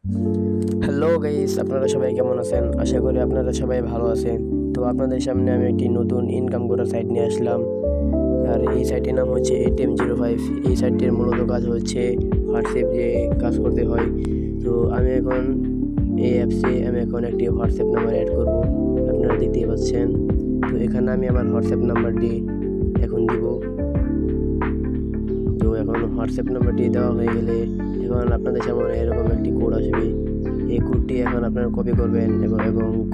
Hello guys, আপনারা সবাই কেমন আছেন? আশা করি আপনারা সবাই ভালো আছেন। তো আপনাদের সামনে আমি একটি নতুন ইনকাম করার সাইট নিয়ে আসলাম। আর এই সাইটের নাম হচ্ছে ATM05। এই সাইটটির মূলত কাজ হচ্ছে হোয়াটসঅ্যাপ যে কাজ করতে হয়। তো আমি এখন এই অ্যাপসে একটি হোয়াটসঅ্যাপ নাম্বার অ্যাড করব। আপনারা দেখতেই পাচ্ছেন। তো এখানে আমি আমার হোয়াটসঅ্যাপ নাম্বারটি এখন দিব। তো এখন হোয়াটসঅ্যাপ নাম্বারটি দেওয়া হয়ে গেলে এখন আপনাদের সামনে এরকম একটি কোড আসবে। এই কোডটি এখন আপনারা কপি করবেন এবং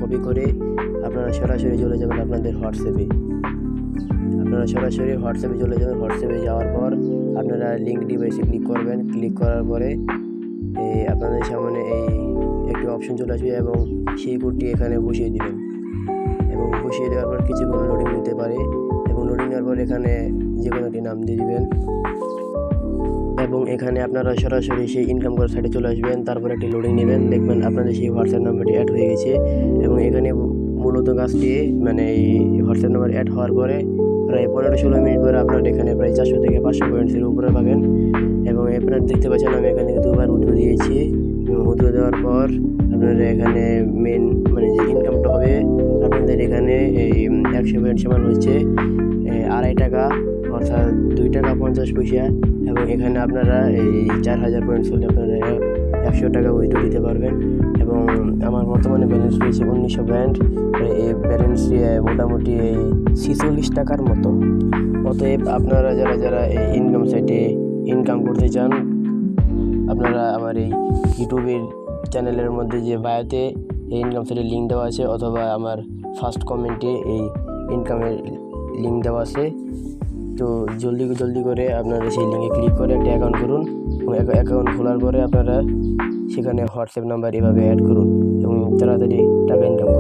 কপি করে আপনারা সরাসরি চলে যাবেন আপনাদের হোয়াটসঅ্যাপে। হোয়াটসঅ্যাপে যাওয়ার পর আপনারা লিঙ্ক ডিভাইসে ক্লিক করবেন। ক্লিক করার পরে আপনাদের সামনে একটি অপশন চলে আসবে এবং সেই কোডটি এখানে বসিয়ে দিবেন। এবং বসিয়ে দেওয়ার পর কিছুক্ষণ লোডিং নিতে পারে এবং লোডিং নেওয়ার পর এখানে যে কোনো একটি নাম দিয়ে দিবেন এবং এখানে আপনারা সরাসরি সেই ইনকাম করার সাইটে চলে আসবেন। তারপর একটি লোডিং নেবেন, দেখবেন আপনাদের সেই হোয়াটসঅ্যাপ নাম্বারটি অ্যাড হয়ে গেছে। এবং এখানে মূলত কাজটি এই হোয়াটসঅ্যাপ নাম্বার অ্যাড হওয়ার পরে প্রায় 15-16 মিনিট পরে আপনার এখানে প্রায় 400 থেকে 500 পয়েন্টসের উপরে পাবেন। এবং আপনারা দেখতে পাচ্ছেন আমি এখান থেকে 2বার উইথড্র দিয়েছি। এবং উইথড্র দেওয়ার পর আপনারা এখানে মেন যে ইনকামটা হবে আপনাদের এখানে এই 100 পয়েন্ট সমান হচ্ছে 2.5 টাকা, অর্থাৎ 2 টাকা 50 পয়সা। এবং এখানে আপনারা এই 4000 পয়েন্টস হলে আপনারা 100 টাকা উইথড্র দিতে পারবেন। এবং আমার বর্তমানে ব্যালেন্স রয়েছে 1900 পয়েন্ট। এই ব্যালেন্স মোটামুটি 46 টাকার মতো। অতএব আপনারা যারা এই ইনকাম সাইটে ইনকাম করতে চান, আপনারা আমার এই ইউটিউবের চ্যানেলের মধ্যে যে বায়োতে এই ইনকাম সাইটের লিঙ্ক দেওয়া আছে, অথবা আমার ফার্স্ট কমেন্টে এই ইনকামের লিঙ্ক দেওয়া আছে। তো জলদি করে আপনারা সেই লিঙ্কে ক্লিক করে একটা অ্যাকাউন্ট করুন এবং অ্যাকাউন্ট খোলার পরে আপনারা সেখানে হোয়াটসঅ্যাপ নাম্বার এভাবে অ্যাড করুন এবং তাড়াতাড়ি টাকা ইনকাম করুন।